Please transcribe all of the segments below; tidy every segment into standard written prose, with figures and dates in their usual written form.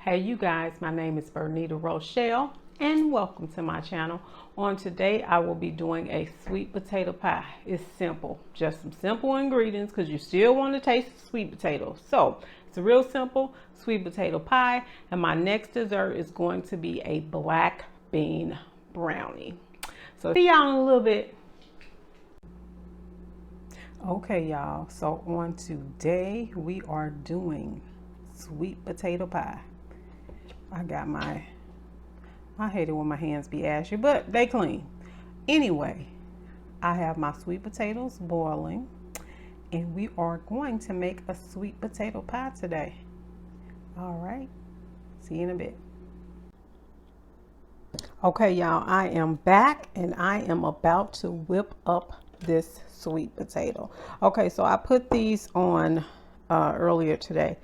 Hey you guys, my name is Bernita Rochelle and welcome to my channel. On today I will be doing a sweet potato pie. It's simple, just some simple ingredients because you still want to taste the sweet potatoes. So it's a real simple sweet potato pie, and my next dessert is going to be a black bean brownie. So see y'all in a little bit. Okay y'all, so on today we are doing sweet potato pie. I got I hate it when my hands be ashy, but they clean. Anyway, I have my sweet potatoes boiling and we are going to make a sweet potato pie today. All right, see you in a bit. Okay y'all, I am back and I am about to whip up this sweet potato. Okay, so I put these on earlier today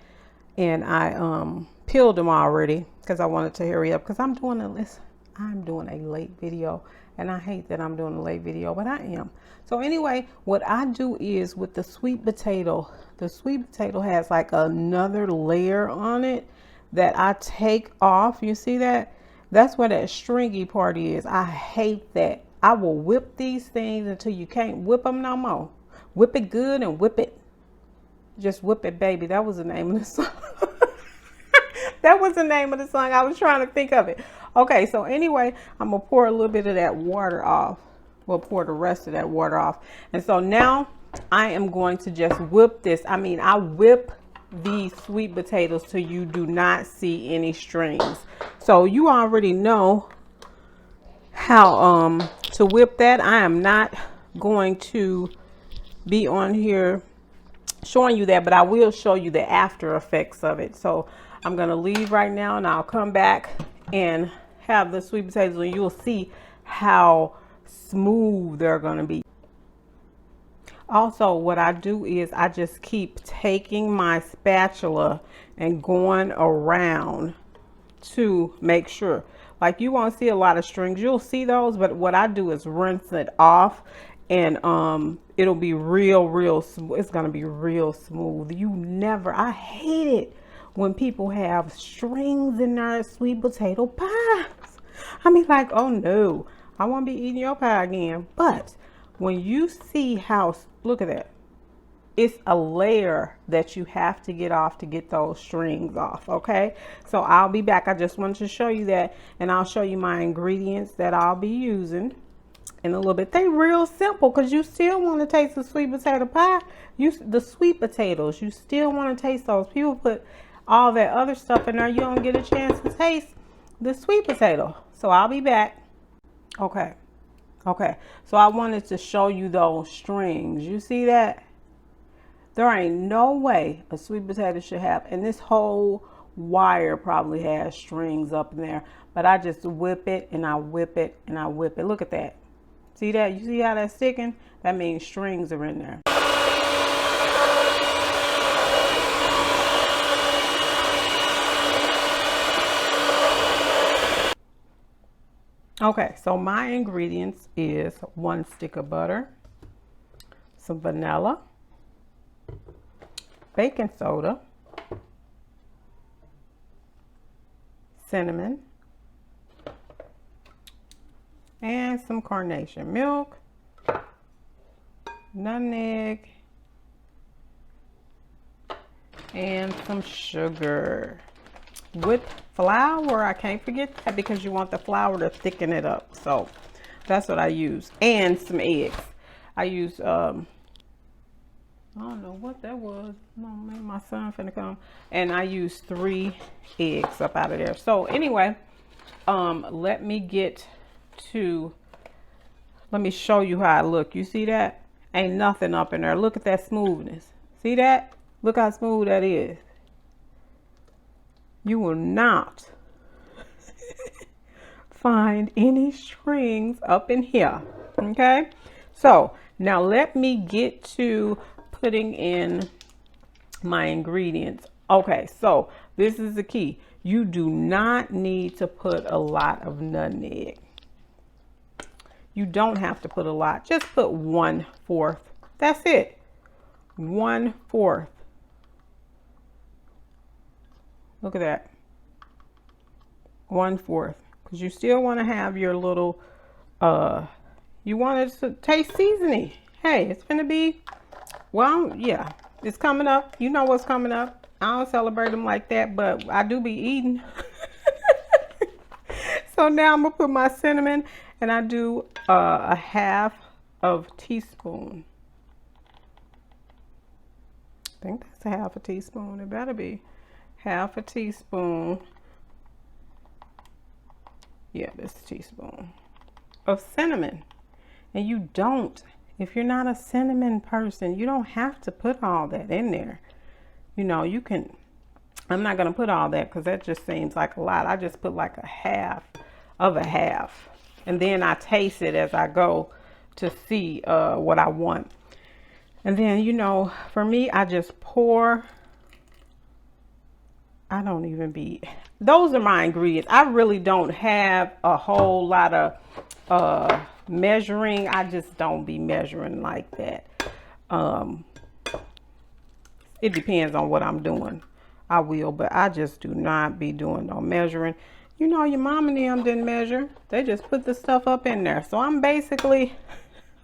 and I peeled them already because I wanted to hurry up because I'm doing a late video, and I hate that I'm doing a late video, but I am. So anyway, what I do is with the sweet potato has like another layer on it that I take off. You see that? That's where that stringy part is. I hate that. I will whip these things until you can't whip them no more. Whip it good and whip it. Just whip it, baby. That was the name of the song. That was the name of the song. I was trying to think of it. Okay, so anyway, I'm going to pour a little bit of that water off. We'll pour the rest of that water off. And so now I am going to just whip this. I mean, I whip these sweet potatoes till you do not see any strings. So you already know how to whip that. I am not going to be on here showing you that, but I will show you the after effects of it. So I'm going to leave right now and I'll come back and have the sweet potatoes and you'll see how smooth they're going to be. Also, what I do is I just keep taking my spatula and going around to make sure. Like, you won't see a lot of strings. You'll see those, but what I do is rinse it off, and it'll be real smooth. It's going to be real smooth. I hate it when people have strings in their sweet potato pies. I mean, like, oh no, I won't be eating your pie again. But when you see how, look at that. It's a layer that you have to get off to get those strings off, okay? So I'll be back. I just wanted to show you that, and I'll show you my ingredients that I'll be using in a little bit. They real simple because you still want to taste the sweet potato pie. The sweet potatoes, you still want to taste those. People put all that other stuff in there. You don't get a chance to taste the sweet potato. So I'll be back. Okay. So I wanted to show you those strings. You see that? There ain't no way a sweet potato should have, and this whole wire probably has strings up in there, but I just whip it and I whip it and I whip it. Look at that. See that? You see how that's sticking? That means strings are in there. Okay, so my ingredients is 1 stick of butter, some vanilla, baking soda, cinnamon, and some carnation milk, nutmeg, and some sugar. With flour, I can't forget that because you want the flour to thicken it up. So that's what I use. And some eggs. I use, I don't know what that was. No, maybe my son finna come. And I use 3 eggs up out of there. So anyway, let me show you how I look. You see that? Ain't nothing up in there. Look at that smoothness. See that? Look how smooth that is. You will not find any strings up in here. Okay? So now let me get to putting in my ingredients. Okay, so this is the key. You do not need to put a lot of nutmeg. You don't have to put a lot. Just put 1/4. That's it. 1/4. Look at that. 1/4, because you still want to have your little, you want it to taste seasoning. Hey, it's gonna be, well, yeah, it's coming up. You know what's coming up. I don't celebrate them like that, but I do be eating. So now I'm gonna put my cinnamon, and I do a 1/2 of teaspoon. I think that's a 1/2 teaspoon. It better be 1/2 teaspoon. Yeah, this teaspoon of cinnamon. And you don't, if you're not a cinnamon person, you don't have to put all that in there. You know, you can, I'm not gonna put all that because that just seems like a lot. I just put like a 1/2 of a 1/2. And then I taste it as I go to see what I want. And then, you know, for me, I just pour. I don't even be, those are my ingredients. I really don't have a whole lot of measuring. I just don't be measuring like that. It depends on what I'm doing. I will, but I just do not be doing no measuring. You know, your mom and them didn't measure. They just put the stuff up in there. So I'm basically,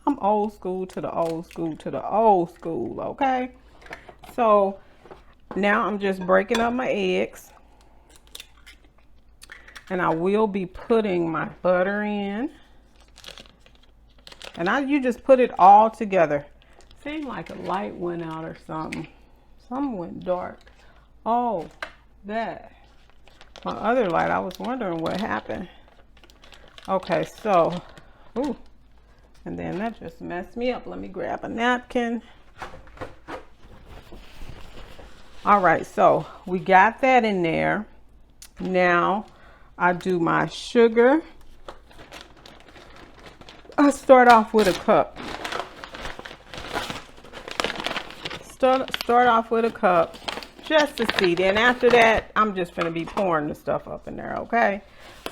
I'm old school to the old school to the old school, okay? So now I'm just breaking up my eggs. And I will be putting my butter in. And you just put it all together. Seemed like a light went out or something. Something went dark. Oh, that. My other light, I was wondering what happened. Okay, so, ooh. And then that just messed me up. Let me grab a napkin. All right, so we got that in there. Now I do my sugar. I start off with a cup. Start off with a cup just to see. Then after that, I'm just gonna be pouring the stuff up in there, okay?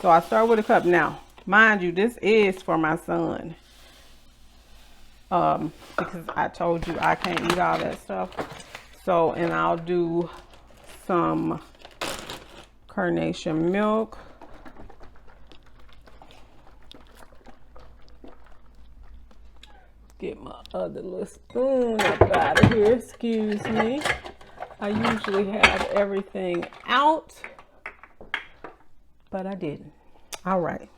So I start with a cup. Now, mind you, this is for my son. Because I told you I can't eat all that stuff. So, and I'll do some carnation milk. Get my other little spoon up out of here, excuse me. I usually have everything out, but I didn't. All right.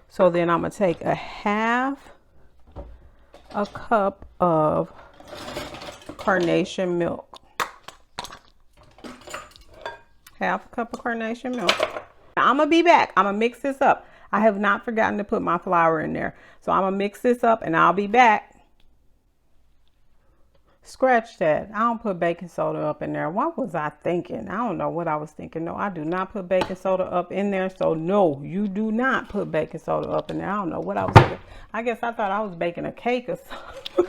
So then I'm gonna take a 1/2 cup of carnation milk. 1/2 cup of carnation milk. Now, I'm gonna be back. I'm gonna mix this up. I have not forgotten to put my flour in there. So I'm gonna mix this up and I'll be back. Scratch that. I don't put baking soda up in there. What was I thinking? I don't know what I was thinking. No, I do not put baking soda up in there. So no, you do not put baking soda up in there. I don't know what I was thinking. I guess I thought I was baking a cake or something.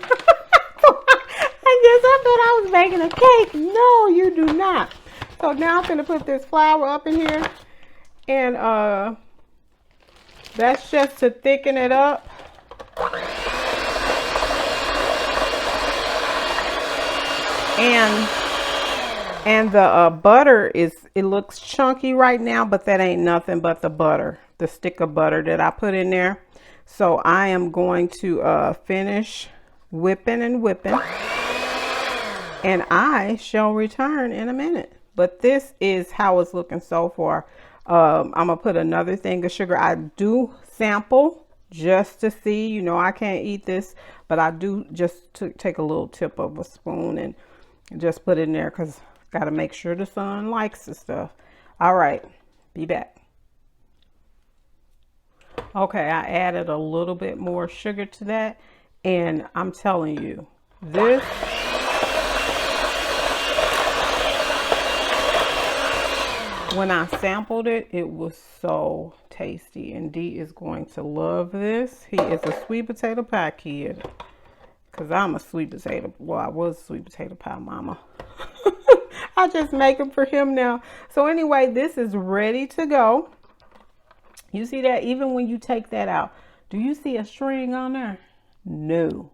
I thought I was baking a cake. No, you do not. So now I'm gonna put this flour up in here, and that's just to thicken it up. And the butter it looks chunky right now, but that ain't nothing but the butter, the stick of butter that I put in there. So I am going to finish whipping and whipping. And I shall return in a minute. But this is how it's looking so far. I'm going to put another thing of sugar. I do sample just to see. You know, I can't eat this. But I do just take a little tip of a spoon and just put it in there. Because got to make sure the son likes the stuff. All right. Be back. Okay. I added a little bit more sugar to that. And I'm telling you, this... When I sampled it, it was so tasty, and D is going to love this. He is a sweet potato pie kid, because I'm a sweet potato, well, I was a sweet potato pie mama. I just make them for him now. So anyway, this is ready to go. You see that? Even when you take that out, do you see a string on there? No.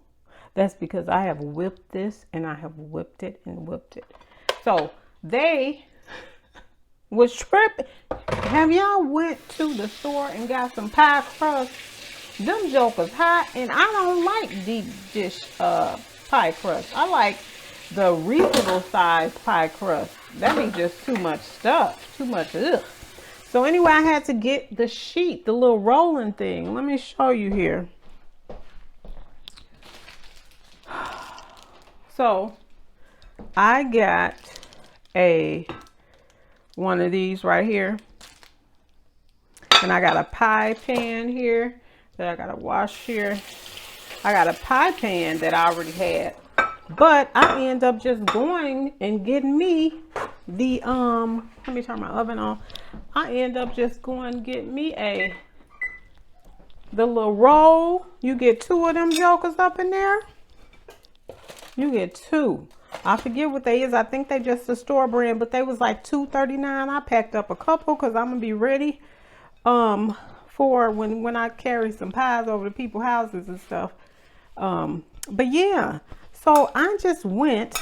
That's because I have whipped this, and I have whipped it and whipped it. So was tripping. Have y'all went to the store and got some pie crust? Them jokers hot, and I don't like deep dish pie crust. I like the reasonable size pie crust. That be just too much stuff, too much ugh. So anyway, I had to get the sheet, the little rolling thing. Let me show you here. So I got one of these right here, and I got a pie pan here that I gotta wash here. I got a pie pan that I already had, but I end up just going and getting me the let me turn my oven on. I end up just going and get me the little roll. You get 2 of them jokers up in there. You get 2. I forget what they is. I think they just the store brand, but they was like $2.39. I packed up a couple because I'm gonna be ready for when I carry some pies over to people's houses and stuff. But yeah, so I just went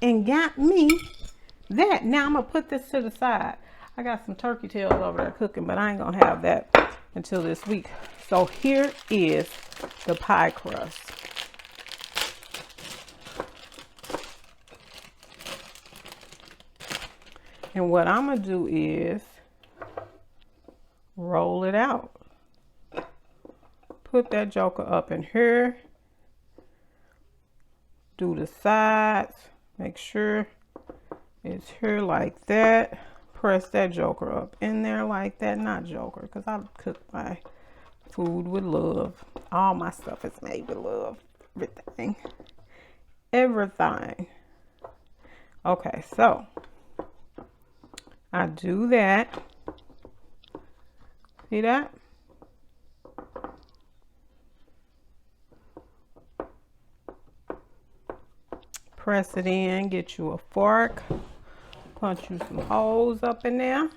and got me that. Now I'm gonna put this to the side. I got some turkey tails over there cooking, but I ain't gonna have that until this week. So here is the pie crust. And what I'm gonna do is roll it out. Put that joker up in here. Do the sides. Make sure it's here like that. Press that joker up in there like that. Not joker, because I cook my food with love. All my stuff is made with love. Everything. Everything. Okay, so I do that. See that? Press it in, get you a fork, punch you some holes up in there.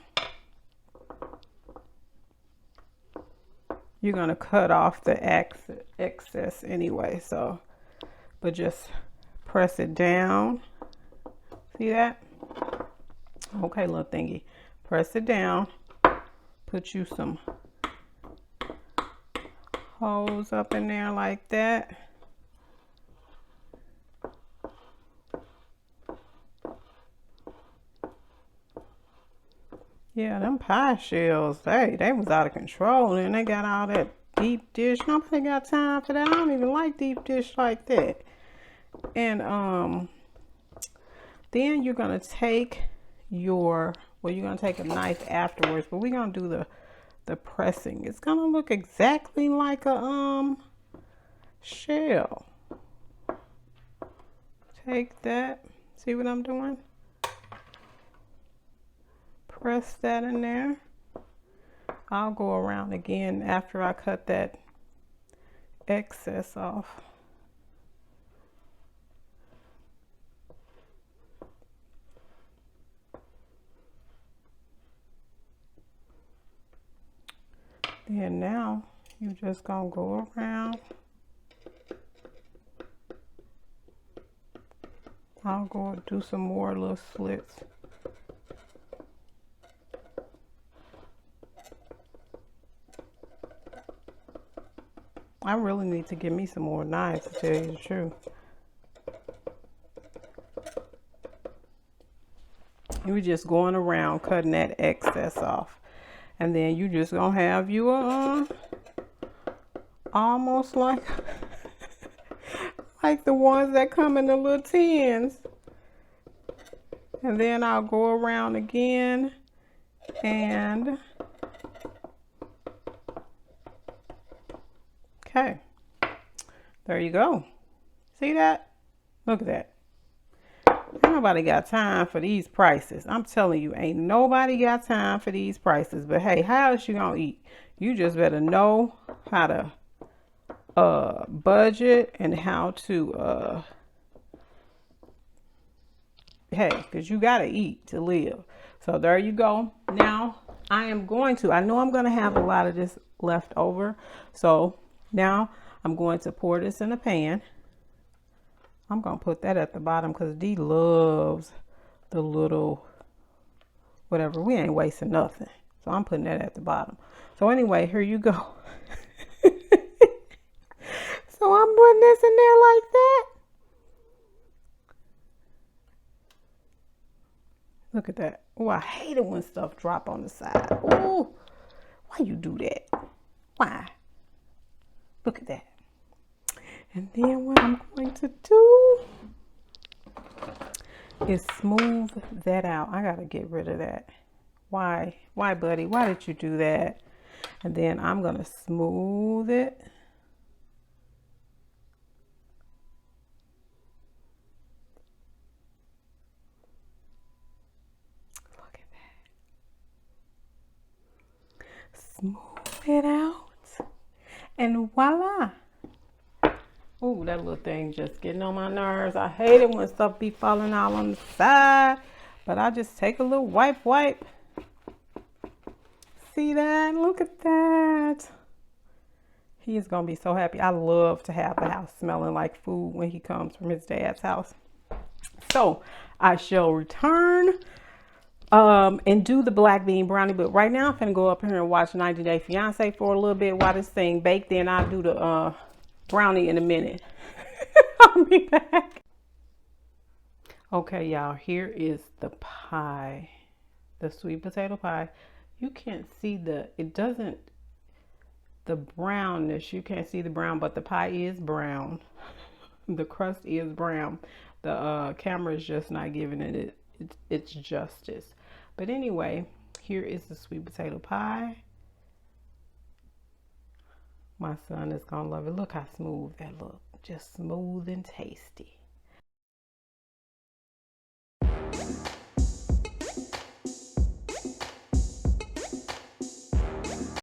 You're gonna cut off the excess anyway, so, but just press it down. See that? Okay, little thingy. Press it down. Put you some holes up in there like that. Yeah, them pie shells, they was out of control, and they got all that deep dish. Nobody got time for that. I don't even like deep dish like that. And then you're gonna take you're gonna take a knife afterwards, but we're gonna do the pressing. It's gonna look exactly like a shell. Take that. See what I'm doing? Press that in there. I'll go around again after I cut that excess off. Then now you just gonna go around. I'll go do some more little slits. I really need to get me some more knives, to tell you the truth. You're just going around cutting that excess off. And then you just gonna have you almost like like the ones that come in the little tins. And then I'll go around again and okay, there you go. See that? Look at that. Ain't nobody got time for these prices. I'm telling you, ain't nobody got time for these prices. But hey, how else you gonna eat? You just better know how to budget and how to hey, because you gotta eat to live. So there you go. Now I know I'm gonna have a lot of this left over. So now I'm going to pour this in a pan. I'm gonna put that at the bottom because Dee loves the little whatever. We ain't wasting nothing. So I'm putting that at the bottom. So anyway, here you go. So I'm putting this in there like that. Look at that. Oh, I hate it when stuff drop on the side. Oh, why you do that? Why? Look at that. And then what I'm going to do is smooth that out. I gotta get rid of that. Why, buddy? Why did you do that? And then I'm gonna smooth it. Look at that. Smooth it out. And voila. Ooh, that little thing just getting on my nerves. I hate it when stuff be falling out on the side. But I just take a little wipe. See that? Look at that. He is going to be so happy. I love to have the house smelling like food when he comes from his dad's house. So I shall return and do the black bean brownie. But right now I'm going to go up here and watch 90 Day Fiance for a little bit while this thing baked. Then I'll do the brownie in a minute. I'll be back. Okay, y'all, here is the pie, the sweet potato pie. You can't see the brownness. You can't see the brown, but the pie is brown. The crust is brown. The camera is just not giving it its justice. But anyway, here is the sweet potato pie. My son is gonna love it. Look how smooth that looks. Just smooth and tasty.